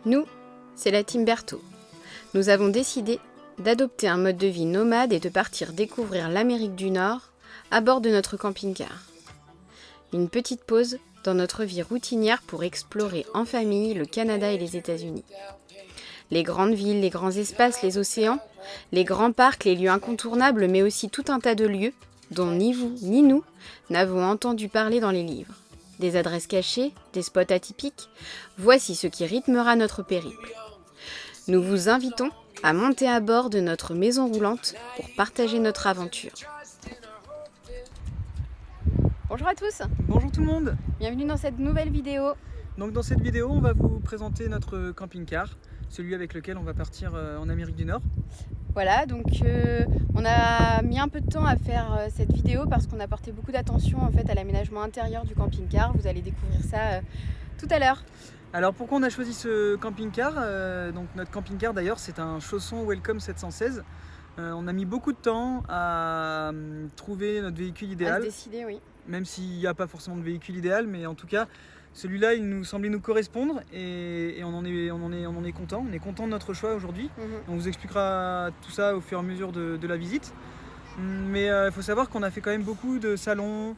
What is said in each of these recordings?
Nous, c'est la team Berthaud. Nous avons décidé d'adopter un mode de vie nomade et de partir découvrir l'Amérique du Nord à bord de notre camping-car. Une petite pause dans notre vie routinière pour explorer en famille le Canada et les États-Unis. Les grandes villes, les grands espaces, les océans, les grands parcs, les lieux incontournables, mais aussi tout un tas de lieux dont ni vous ni nous n'avons entendu parler dans les livres. Des adresses cachées, des spots atypiques, voici ce qui rythmera notre périple. Nous vous invitons à monter à bord de notre maison roulante pour partager notre aventure. Bonjour à tous. Bonjour tout le monde. Bienvenue dans cette nouvelle vidéo. Donc dans cette vidéo, on va vous présenter notre camping-car, celui avec lequel on va partir en Amérique du Nord. Voilà, donc on a mis un peu de temps à faire cette vidéo parce qu'on a porté beaucoup d'attention en fait à l'aménagement intérieur du camping-car. Vous allez découvrir ça tout à l'heure. Alors pourquoi on a choisi ce camping-car donc notre camping-car d'ailleurs, c'est un Chausson Welcome 716. On a mis beaucoup de temps à trouver notre véhicule idéal. À se décider, oui. Même s'il n'y a pas forcément de véhicule idéal, mais en tout cas, celui-là, il nous semblait nous correspondre et on en est content. On est content de notre choix aujourd'hui. On vous expliquera tout ça au fur et à mesure de la visite. Mais il faut savoir qu'on a fait quand même beaucoup de salons,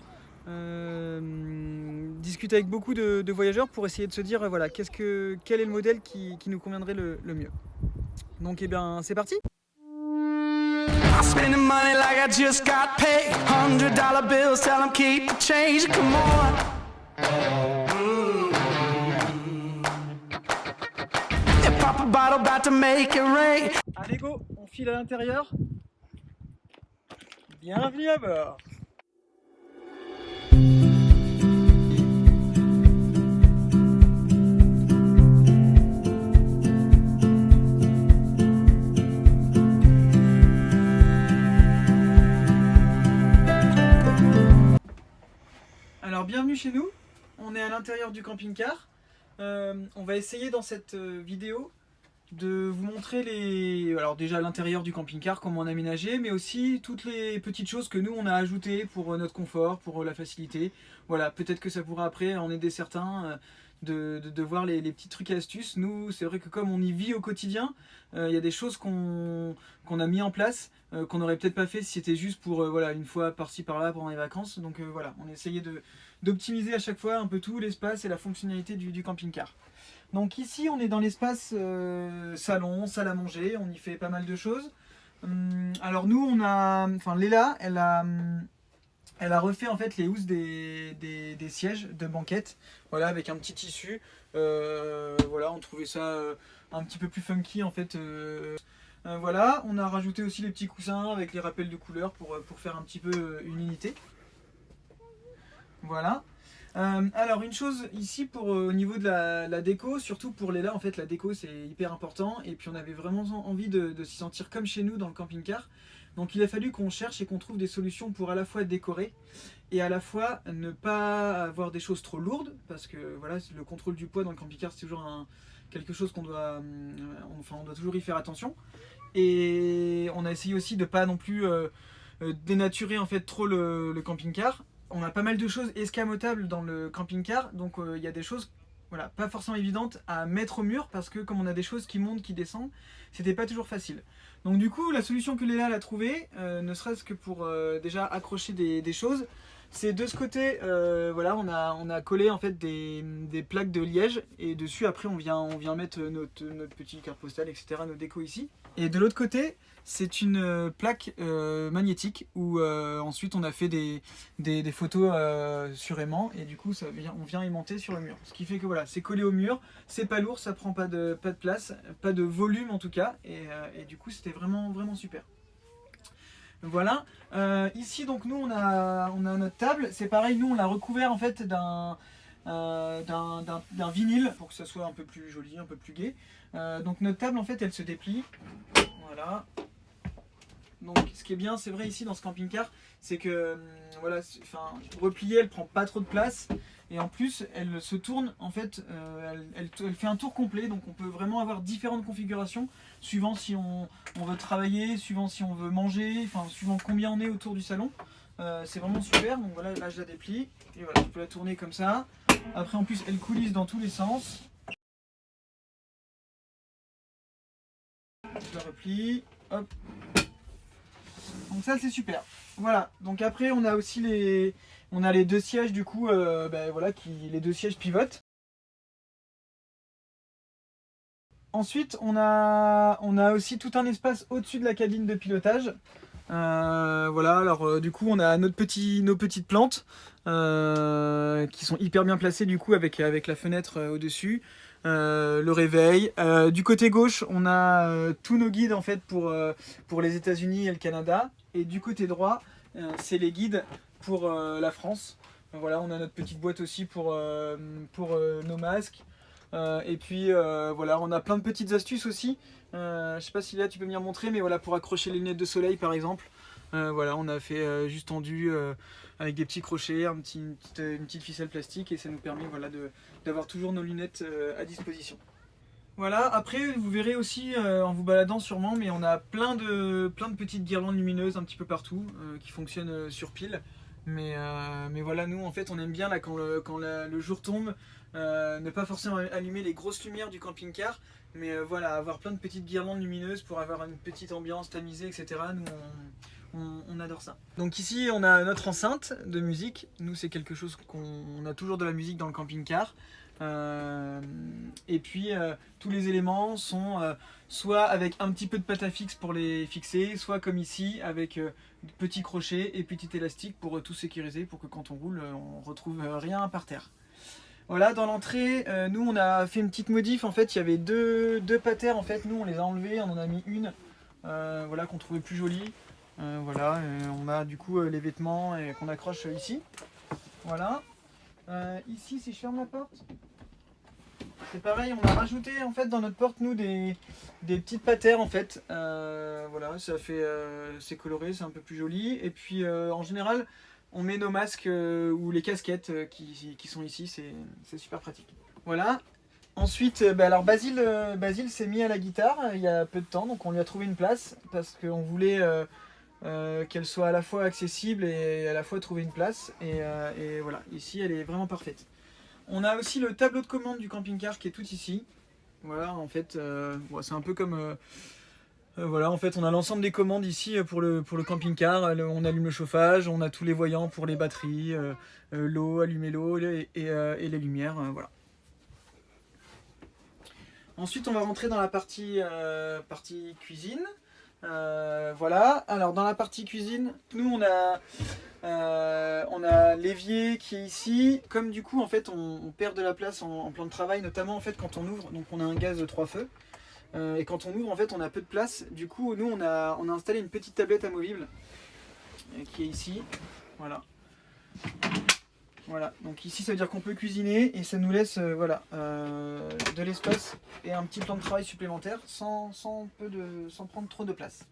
discuter avec beaucoup de voyageurs pour essayer de se dire voilà, quel est le modèle qui nous conviendrait le mieux. Donc eh bien, c'est parti! Spending money like I just got paid. $100 bills, tell them keep the change. Come on. Yeah, pop a bottle, about to make it rain. Allez go, on file à l'intérieur. Bienvenue à bord. Alors bienvenue chez nous, on est à l'intérieur du camping-car. On va essayer dans cette vidéo de vous montrer alors déjà l'intérieur du camping-car, comment on a aménagé, mais aussi toutes les petites choses que nous on a ajoutées pour notre confort, pour la facilité. Voilà, peut-être que ça pourra après en aider certains de voir les petits trucs et astuces. Nous, c'est vrai que comme on y vit au quotidien, il y a des choses qu'on a mis en place, qu'on n'aurait peut-être pas fait si c'était juste pour voilà, une fois par-ci par-là pendant les vacances. Donc voilà, on a essayé d'optimiser à chaque fois un peu tout l'espace et la fonctionnalité du camping-car. Donc ici on est dans l'espace salon, salle à manger, on y fait pas mal de choses. Alors nous Léla, elle a refait en fait les housses des sièges de banquette, voilà, avec un petit tissu. Voilà, on trouvait ça un petit peu plus funky en fait. Voilà, on a rajouté aussi les petits coussins avec les rappels de couleurs pour faire un petit peu une unité. Voilà. Alors une chose ici au niveau de la déco, surtout pour Léla, en fait la déco c'est hyper important et puis on avait vraiment envie de s'y sentir comme chez nous dans le camping-car. Donc il a fallu qu'on cherche et qu'on trouve des solutions pour à la fois décorer et à la fois ne pas avoir des choses trop lourdes, parce que voilà, le contrôle du poids dans le camping-car c'est toujours quelque chose qu'on doit, on doit toujours y faire attention. Et on a essayé aussi de ne pas non plus dénaturer en fait trop le camping-car. On a pas mal de choses escamotables dans le camping-car, donc il y a des choses voilà, pas forcément évidentes à mettre au mur, parce que comme on a des choses qui montent, qui descendent, c'était pas toujours facile. Donc du coup, la solution que Léla a trouvée, ne serait-ce que pour déjà accrocher des choses, c'est de ce côté, voilà, on a collé en fait des plaques de liège, et dessus après on vient mettre notre petit carte postale, etc., nos décos ici. Et de l'autre côté, c'est une plaque magnétique où ensuite on a fait des photos sur aimant, et du coup on vient aimanter sur le mur. Ce qui fait que voilà, c'est collé au mur, c'est pas lourd, ça prend pas de place, pas de volume en tout cas, et du coup c'était vraiment super. Voilà, ici donc nous on a notre table, c'est pareil, nous on l'a recouvert en fait d'un vinyle pour que ça soit un peu plus joli, un peu plus gai. Donc notre table en fait elle se déplie, voilà. Donc ce qui est bien, c'est vrai ici dans ce camping-car, c'est que voilà, repliée, elle prend pas trop de place, et en plus elle se tourne en fait, elle fait un tour complet, donc on peut vraiment avoir différentes configurations suivant si on veut travailler, suivant si on veut manger, enfin suivant combien on est autour du salon. C'est vraiment super. Donc voilà, là je la déplie et voilà, je peux la tourner comme ça. Après en plus elle coulisse dans tous les sens. je la replie. Hop. Donc ça c'est super. Voilà. Donc après on a aussi les deux sièges du coup, voilà, les deux sièges pivotent. Ensuite on a aussi tout un espace au-dessus de la cabine de pilotage. Voilà, alors du coup on a nos petites plantes qui sont hyper bien placées du coup avec la fenêtre au-dessus. Le réveil. Du côté gauche, on a tous nos guides en fait pour les États-Unis et le Canada. Et du côté droit, c'est les guides pour la France. Voilà, on a notre petite boîte aussi pour nos masques. Et puis voilà, on a plein de petites astuces aussi. Je sais pas si là tu peux venir montrer, mais voilà, pour accrocher les lunettes de soleil par exemple. Voilà, on a fait juste tendu avec des petits crochets, une petite ficelle plastique, et ça nous permet voilà, d'avoir toujours nos lunettes à disposition. Voilà, après vous verrez aussi en vous baladant sûrement, mais on a plein de petites guirlandes lumineuses un petit peu partout qui fonctionnent sur pile. Mais voilà, nous en fait on aime bien là, quand le jour tombe, ne pas forcément allumer les grosses lumières du camping-car, mais voilà, avoir plein de petites guirlandes lumineuses pour avoir une petite ambiance tamisée, etc. Nous on adore ça. Donc ici on a notre enceinte de musique. Nous c'est quelque chose qu'on a toujours de la musique dans le camping-car. Et puis tous les éléments sont soit avec un petit peu de pâte à fixe pour les fixer, soit comme ici avec petits crochets et petits élastiques pour tout sécuriser, pour que quand on roule on retrouve rien par terre. Voilà, dans l'entrée, nous on a fait une petite modif. En fait il y avait deux patères, en fait nous on les a enlevées, on en a mis une voilà, qu'on trouvait plus jolie. Voilà, on a du coup les vêtements qu'on accroche ici. Voilà. Ici, si je ferme la porte, c'est pareil, on a rajouté en fait dans notre porte nous des petites patères en fait. Voilà, ça fait c'est coloré, c'est un peu plus joli. Et puis en général, on met nos masques ou les casquettes qui sont ici, c'est super pratique. Voilà. Ensuite, alors Basile s'est mis à la guitare il y a peu de temps, donc on lui a trouvé une place parce qu'on voulait qu'elle soit à la fois accessible et à la fois trouver une place. Et voilà, ici elle est vraiment parfaite. On a aussi le tableau de commande du camping-car qui est tout ici. Voilà, en fait, c'est un peu comme... voilà, en fait, on a l'ensemble des commandes ici pour le camping-car. On allume le chauffage, on a tous les voyants pour les batteries, l'eau, allumer l'eau et les lumières, voilà. Ensuite, on va rentrer dans la partie cuisine. Voilà, alors dans la partie cuisine, nous on a l'évier qui est ici. Comme du coup en fait on perd de la place en plan de travail, notamment en fait quand on ouvre, donc on a un gaz de 3 feux, et quand on ouvre en fait on a peu de place. Du coup nous on a installé une petite tablette amovible qui est ici. Voilà. Voilà, donc ici ça veut dire qu'on peut cuisiner et ça nous laisse de l'espace et un petit plan de travail supplémentaire sans prendre trop de place.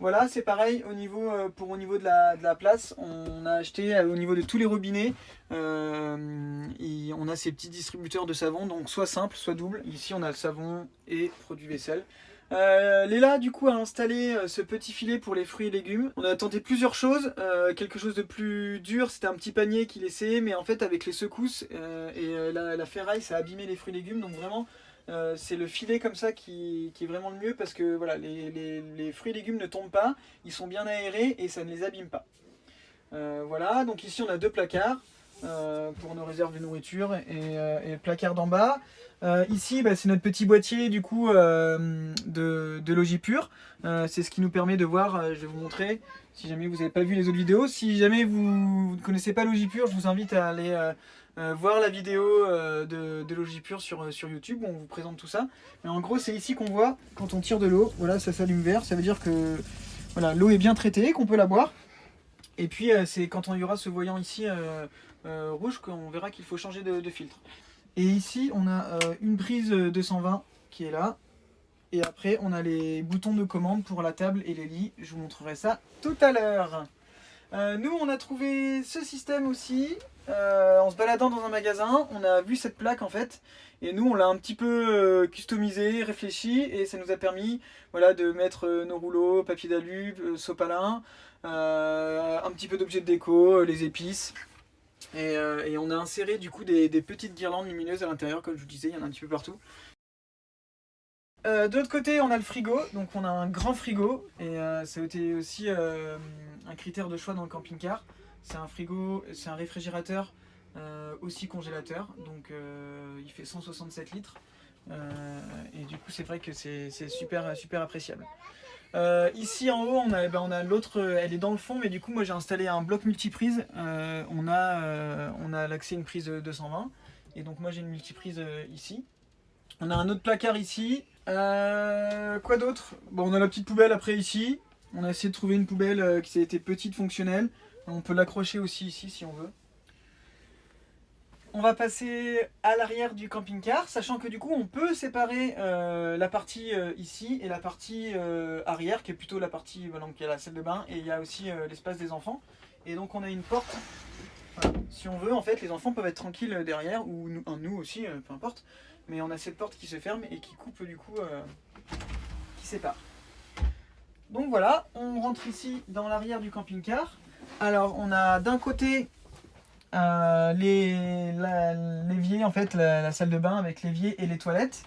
Voilà, c'est pareil au niveau de la place. On a acheté au niveau de tous les robinets, et on a ces petits distributeurs de savon, donc soit simple, soit double. Ici on a le savon et produit vaisselle. Léla du coup a installé ce petit filet pour les fruits et légumes. On a tenté plusieurs choses, quelque chose de plus dur, c'était un petit panier qu'il laissait, mais en fait avec les secousses et la ferraille ça a abîmé les fruits et légumes, donc vraiment c'est le filet comme ça qui est vraiment le mieux, parce que voilà, les fruits et légumes ne tombent pas, ils sont bien aérés et ça ne les abîme pas. Voilà, donc ici on a deux placards pour nos réserves de nourriture et le placard d'en bas. Ici c'est notre petit boîtier du coup de Logipure. C'est ce qui nous permet de voir, je vais vous montrer si jamais vous n'avez pas vu les autres vidéos. Si jamais vous ne connaissez pas Logipure, je vous invite à aller voir la vidéo de Logipure sur YouTube où on vous présente tout ça. Mais en gros c'est ici qu'on voit quand on tire de l'eau, voilà, ça s'allume vert, ça veut dire que voilà, l'eau est bien traitée, qu'on peut la boire. Et puis c'est quand on y aura ce voyant ici rouge qu'on verra qu'il faut changer de filtre. Et ici on a une prise 220 qui est là. Et après on a les boutons de commande pour la table et les lits. Je vous montrerai ça tout à l'heure. Nous on a trouvé ce système aussi. En se baladant dans un magasin, on a vu cette plaque en fait. Et nous on l'a un petit peu customisé, réfléchi. Et ça nous a permis voilà, de mettre nos rouleaux, papier d'alu, sopalin, un petit peu d'objets de déco, les épices. Et on a inséré du coup des petites guirlandes lumineuses à l'intérieur, comme je vous disais, il y en a un petit peu partout. De l'autre côté, on a le frigo, donc on a un grand frigo, et ça a été aussi un critère de choix dans le camping-car. C'est un frigo, c'est un réfrigérateur, aussi congélateur, donc il fait 167 litres, et du coup c'est vrai que c'est super, super appréciable. Ici en haut, on a l'autre, elle est dans le fond, mais du coup moi j'ai installé un bloc multiprise, on a l'accès à une prise 220, et donc moi j'ai une multiprise ici. On a un autre placard ici. Quoi d'autre? Bon, on a la petite poubelle après ici. On a essayé de trouver une poubelle qui était petite, fonctionnelle. On peut l'accrocher aussi ici si on veut. On va passer à l'arrière du camping-car, sachant que du coup on peut séparer la partie ici et la partie arrière, qui est plutôt la partie, donc il y a la salle de bain et il y a aussi l'espace des enfants. Et donc on a une porte. Voilà. Si on veut, en fait, les enfants peuvent être tranquilles derrière, ou nous aussi, peu importe. Mais on a cette porte qui se ferme et qui coupe du coup, qui sépare. Donc voilà, on rentre ici dans l'arrière du camping-car. Alors on a d'un côté l'évier, en fait, la salle de bain avec l'évier et les toilettes.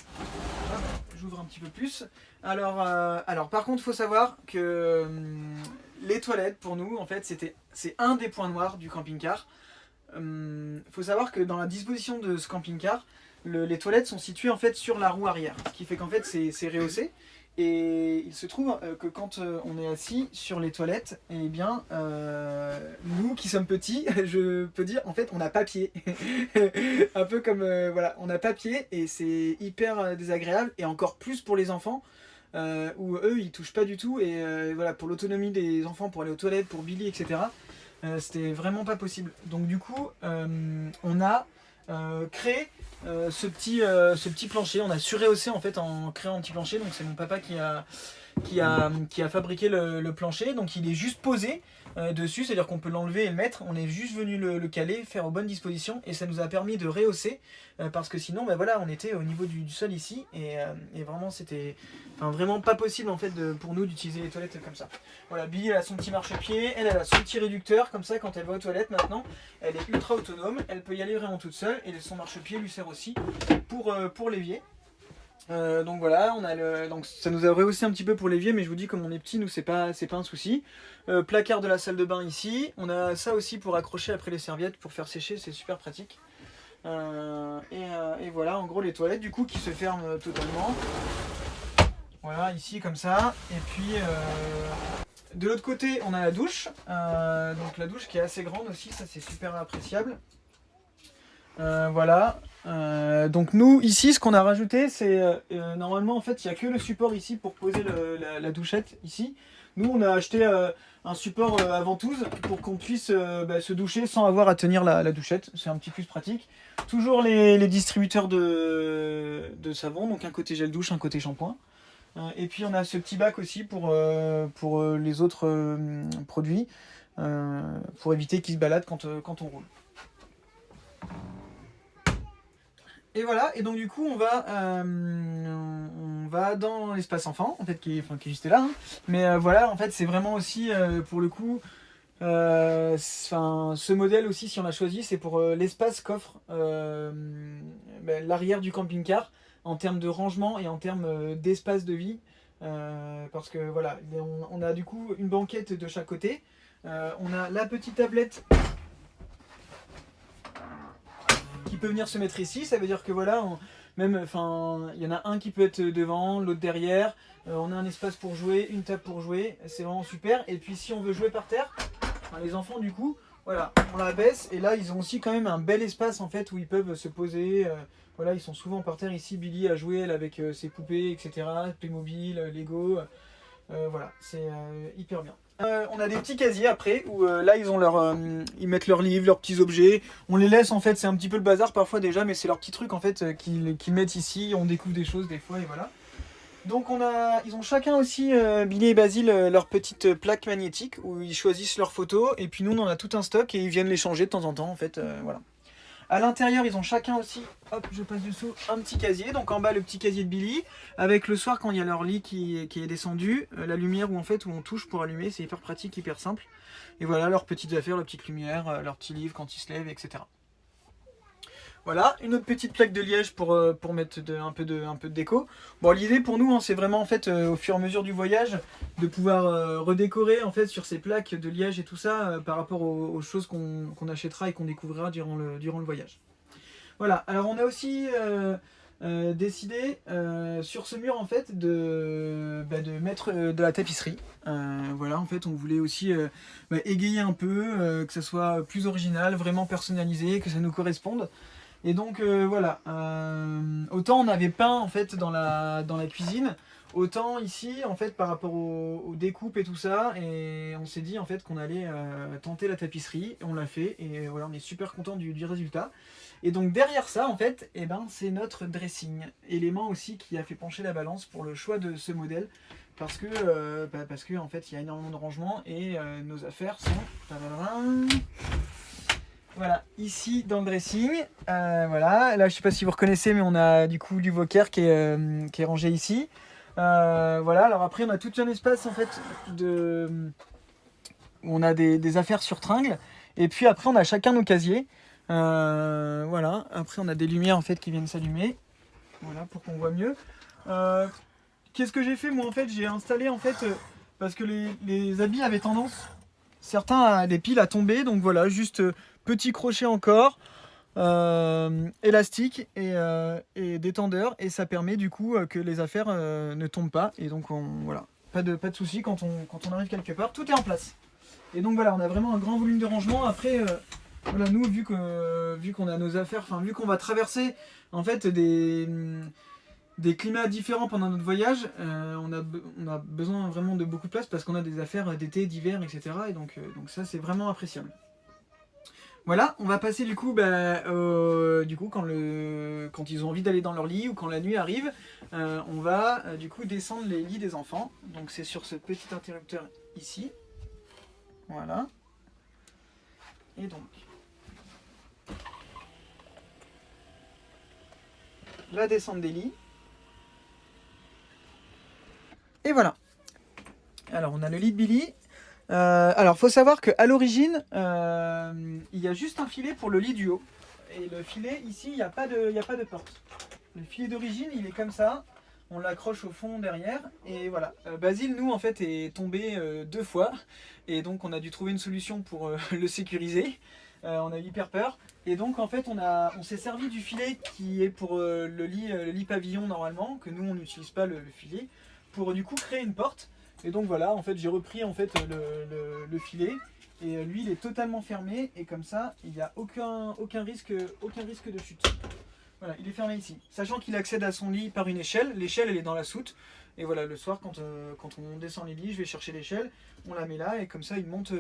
Hop, j'ouvre un petit peu plus. Alors par contre, il faut savoir que les toilettes, pour nous, en fait, c'est un des points noirs du camping-car. Faut savoir que dans la disposition de ce camping-car, les toilettes sont situées en fait sur la roue arrière, ce qui fait qu'en fait c'est rehaussé. Et il se trouve que quand on est assis sur les toilettes, eh bien, nous qui sommes petits, je peux dire, en fait, on n'a pas pied. Un peu comme, voilà, on n'a pas pied et c'est hyper désagréable. Et encore plus pour les enfants, où eux, ils touchent pas du tout. Et voilà, pour l'autonomie des enfants, pour aller aux toilettes, pour Billy, etc., c'était vraiment pas possible. Donc du coup, on a créé ce petit plancher. On a surrehaussé en fait en créant un petit plancher. Donc c'est mon papa qui a fabriqué le plancher. Donc il est juste posé dessus, c'est-à-dire qu'on peut l'enlever et le mettre. On est juste venu le caler, faire aux bonnes dispositions, et ça nous a permis de rehausser parce que sinon, ben voilà, on était au niveau du sol ici, et vraiment c'était, vraiment pas possible en fait pour nous d'utiliser les toilettes comme ça. Voilà, Billy elle a son petit marchepied, elle a son petit réducteur, comme ça quand elle va aux toilettes maintenant, elle est ultra autonome, elle peut y aller vraiment toute seule, et son marchepied lui sert aussi pour l'évier. Donc voilà, donc ça nous a rehaussé un petit peu pour l'évier, mais je vous dis, comme on est petit, nous c'est pas un souci. Placard de la salle de bain ici, on a ça aussi pour accrocher après les serviettes pour faire sécher, c'est super pratique. Et voilà, en gros les toilettes du coup qui se ferment totalement. Voilà, ici comme ça. Et puis de l'autre côté on a la douche, donc la douche qui est assez grande aussi, ça c'est super appréciable. Voilà. Donc nous ici ce qu'on a rajouté c'est normalement en fait il n'y a que le support ici pour poser la douchette ici. Nous on a acheté un support à ventouse pour qu'on puisse se doucher sans avoir à tenir la douchette, c'est un petit plus pratique. Toujours les distributeurs de savon, donc un côté gel douche, un côté shampoing. Et puis on a ce petit bac aussi pour les autres produits, pour éviter qu'ils se baladent quand on roule. Et voilà, et donc du coup on va dans l'espace enfant, en fait qui est juste là, hein. Mais voilà, en fait c'est vraiment aussi pour le coup, ce modèle aussi, si on l'a choisi, c'est pour l'espace qu'offre l'arrière du camping-car en termes de rangement et en termes d'espace de vie, parce que voilà, on a du coup une banquette de chaque côté, on a la petite tablette qui peut venir se mettre ici. Ça veut dire que voilà, il y en a un qui peut être devant, l'autre derrière, on a un espace pour jouer, une table pour jouer, c'est vraiment super. Et puis si on veut jouer par terre, les enfants du coup, voilà, on la baisse, et là ils ont aussi quand même un bel espace en fait où ils peuvent se poser. Voilà, ils sont souvent par terre ici. Billy a joué elle, avec ses poupées, etc. Playmobil, Lego, voilà, c'est hyper bien. On a des petits casiers après où là ils mettent leurs livres, leurs petits objets. On les laisse en fait, c'est un petit peu le bazar parfois déjà, mais c'est leurs petits trucs en fait qu'ils mettent ici. On découvre des choses des fois et voilà. Donc ils ont chacun aussi, Billy et Basile, leur petite plaque magnétique où ils choisissent leurs photos, et puis nous on en a tout un stock et ils viennent les changer de temps en temps en fait, voilà. À l'intérieur, ils ont chacun aussi, hop, je passe dessous, un petit casier. Donc en bas, le petit casier de Billy, avec le soir, quand il y a leur lit qui est descendu, la lumière où on touche pour allumer, c'est hyper pratique, hyper simple. Et voilà, leurs petites affaires, leurs petites lumières, leurs petits livres quand ils se lèvent, etc. Voilà, une autre petite plaque de liège pour mettre un peu de déco. Bon, l'idée pour nous, hein, c'est vraiment en fait au fur et à mesure du voyage de pouvoir redécorer en fait sur ces plaques de liège et tout ça par rapport aux choses qu'on achètera et qu'on découvrira durant le voyage. Voilà, alors on a aussi décidé sur ce mur en fait de mettre de la tapisserie. Voilà, en fait on voulait aussi égayer un peu, que ça soit plus original, vraiment personnalisé, que ça nous corresponde. Et donc voilà, autant on avait peint en fait dans la cuisine, autant ici en fait par rapport aux découpes et tout ça, et on s'est dit en fait qu'on allait tenter la tapisserie, on l'a fait et voilà, on est super content du résultat. Et donc derrière ça en fait, eh ben, c'est notre dressing, élément aussi qui a fait pencher la balance pour le choix de ce modèle, parce que en fait il y a énormément de rangements et nos affaires sont voilà, ici dans le dressing, voilà, là je sais pas si vous reconnaissez, mais on a du coup du Voker qui est rangé ici. Voilà, alors après on a tout un espace en fait où on a des affaires sur tringle, et puis après on a chacun nos casiers. Voilà, après on a des lumières en fait qui viennent s'allumer, voilà, pour qu'on voit mieux. Qu'est-ce que j'ai fait moi en fait? J'ai installé en fait, parce que les habits avaient tendance, certains les piles à tomber, donc voilà, juste petit crochet encore, élastique et détendeur, et ça permet du coup que les affaires ne tombent pas, et donc voilà, pas de souci quand on arrive quelque part, tout est en place. Et donc voilà, on a vraiment un grand volume de rangement. Après voilà, nous vu qu'on a nos affaires, enfin vu qu'on va traverser en fait des climats différents pendant notre voyage, on a besoin vraiment de beaucoup de place parce qu'on a des affaires d'été, d'hiver, etc. Et donc ça c'est vraiment appréciable. Voilà, on va passer du coup, quand ils ont envie d'aller dans leur lit ou quand la nuit arrive, on va du coup descendre les lits des enfants. Donc c'est sur ce petit interrupteur ici. Voilà. Et donc, la descente des lits. Et voilà. Alors on a le lit de Billy. Alors faut savoir qu'à l'origine, il y a juste un filet pour le lit du haut. Et le filet ici, il n'y a pas de porte. Le filet d'origine, il est comme ça. On l'accroche au fond derrière. Et voilà. Basile, nous, en fait, est tombé 2 fois. Et donc on a dû trouver une solution pour le sécuriser. On a eu hyper peur. Et donc en fait on s'est servi du filet qui est pour le lit pavillon normalement, que nous on n'utilise pas le filet, pour du coup créer une porte. Et donc voilà, en fait j'ai repris en fait le filet, et lui il est totalement fermé, et comme ça il n'y a aucun risque de chute. Voilà, il est fermé ici. Sachant qu'il accède à son lit par une échelle, l'échelle elle est dans la soute. Et voilà, le soir quand on descend les lits, je vais chercher l'échelle, on la met là et comme ça il monte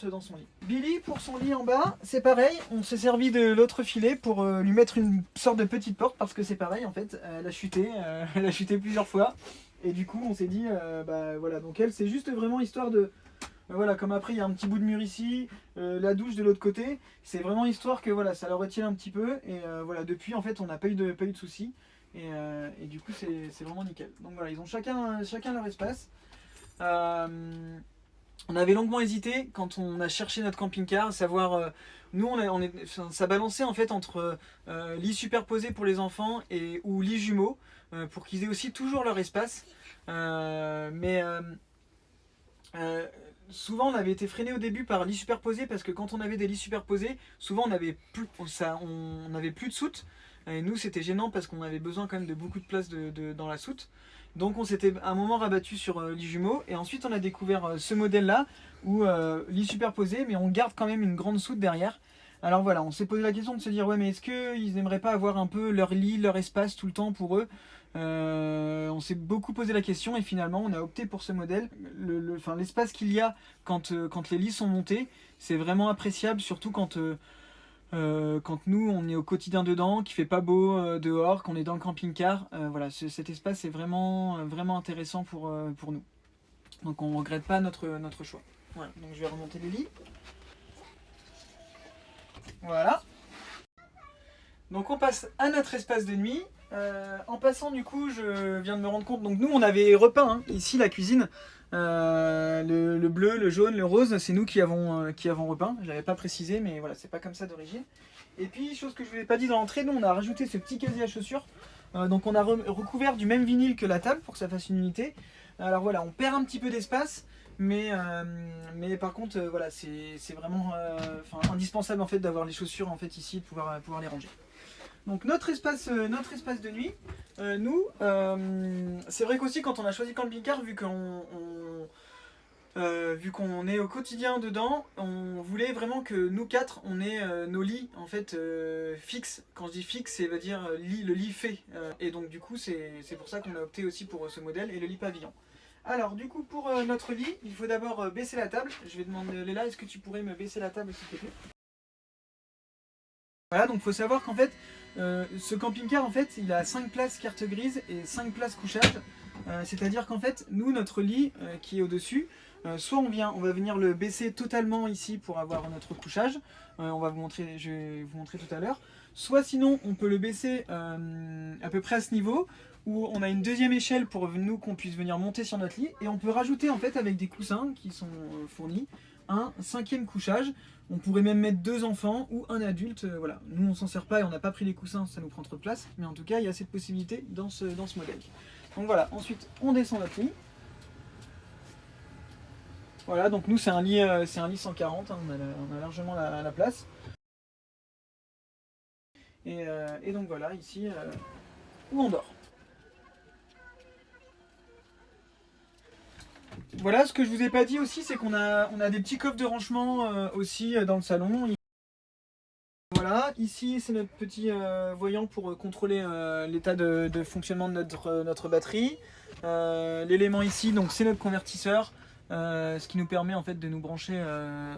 dans son lit. Billy, pour son lit en bas, c'est pareil, on s'est servi de l'autre filet pour lui mettre une sorte de petite porte, parce que c'est pareil en fait, elle a chuté plusieurs fois. Et du coup on s'est dit, voilà, donc elle c'est juste vraiment histoire de... Voilà, comme après il y a un petit bout de mur ici, la douche de l'autre côté, c'est vraiment histoire que voilà, ça leur retienne un petit peu, et voilà, depuis en fait on n'a pas eu de soucis. Et du coup c'est vraiment nickel. Donc voilà, ils ont chacun leur espace. On avait longuement hésité quand on a cherché notre camping-car, savoir... nous ça balançait en fait entre lit superposé pour les enfants ou lit jumeaux, pour qu'ils aient aussi toujours leur espace. Souvent on avait été freiné au début par lit superposé, parce que quand on avait des lits superposés, souvent on n'avait plus de soute. Et nous c'était gênant parce qu'on avait besoin quand même de beaucoup de place dans la soute. Donc on s'était à un moment rabattu sur lit jumeaux, et ensuite on a découvert ce modèle là où lit superposé, mais on garde quand même une grande soute derrière. Alors voilà, on s'est posé la question de se dire, ouais, mais est-ce qu'ils n'aimeraient pas avoir un peu leur lit, leur espace tout le temps pour eux? On s'est beaucoup posé la question, et finalement on a opté pour ce modèle. L'espace qu'il y a quand les lits sont montés, c'est vraiment appréciable, surtout quand nous on est au quotidien dedans, qu'il fait pas beau dehors, qu'on est dans le camping-car. Voilà, cet espace est vraiment intéressant pour nous. Donc on ne regrette pas notre choix. Voilà, donc je vais remonter les lits. Voilà. Donc on passe à notre espace de nuit. En passant du coup, je viens de me rendre compte, donc nous on avait repeint ici la cuisine, le bleu, le jaune, le rose, c'est nous qui avons repeint. Je l'avais pas précisé, mais voilà, c'est pas comme ça d'origine. Et puis, chose que je ne vous ai pas dit dans l'entrée, nous on a rajouté ce petit casier à chaussures. Donc on a recouvert du même vinyle que la table pour que ça fasse une unité. Alors voilà, on perd un petit peu d'espace, mais par contre voilà, c'est vraiment indispensable en fait d'avoir les chaussures en fait ici, de pouvoir les ranger. Donc notre espace de nuit, nous, c'est vrai qu'aussi quand on a choisi Camping Car, vu qu'on est au quotidien dedans, on voulait vraiment que nous quatre, on ait nos lits en fait fixes. Quand je dis fixe, ça veut dire le lit fait. Et donc du coup, c'est pour ça qu'on a opté aussi pour ce modèle et le lit pavillon. Alors du coup, pour notre lit, il faut d'abord baisser la table. Je vais demander Léla, est-ce que tu pourrais me baisser la table s'il te plaît? Voilà, donc il faut savoir qu'en fait, ce camping-car, en fait, il a 5 places carte grise et 5 places couchage. C'est-à-dire qu'en fait, nous, notre lit qui est au-dessus, soit on va venir le baisser totalement ici pour avoir notre couchage. Je vais vous montrer tout à l'heure. Soit sinon, on peut le baisser à peu près à ce niveau, où on a une deuxième échelle pour nous qu'on puisse venir monter sur notre lit. Et on peut rajouter en fait avec des coussins qui sont fournis, un 5e couchage. On pourrait même mettre 2 enfants ou un adulte. Voilà. Nous on s'en sert pas et on n'a pas pris les coussins, ça nous prend trop de place. Mais en tout cas il y a cette possibilité dans ce modèle. Donc voilà, ensuite on descend notre lit. Voilà, donc nous c'est un lit 140, hein, on a largement la place. Et donc voilà, ici où on dort. Voilà, ce que je vous ai pas dit aussi, c'est qu'on a des petits coffres de rangement aussi dans le salon. Voilà, ici c'est notre petit voyant pour contrôler l'état de fonctionnement de notre batterie. L'élément ici, donc c'est notre convertisseur, ce qui nous permet en fait de nous brancher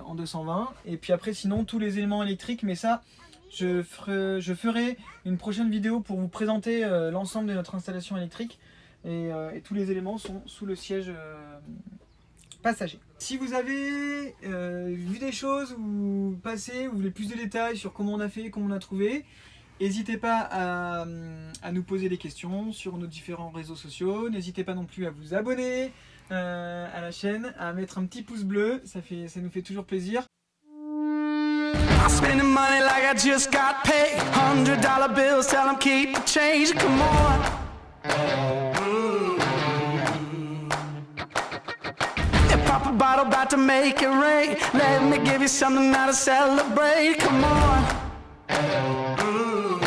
en 220. Et puis après sinon tous les éléments électriques, mais ça je ferai une prochaine vidéo pour vous présenter l'ensemble de notre installation électrique. Et tous les éléments sont sous le siège passager. Si vous avez vu des choses ou passé, ou vous voulez plus de détails sur comment on a fait, comment on a trouvé, n'hésitez pas à nous poser des questions sur nos différents réseaux sociaux. N'hésitez pas non plus à vous abonner à la chaîne, à mettre un petit pouce bleu, ça nous fait toujours plaisir. I'm spending money like I just got paid. $100 bills, tell them keep the change. Come on. Pop a bottle, about to make it rain. Let me give you something now to celebrate. Come on.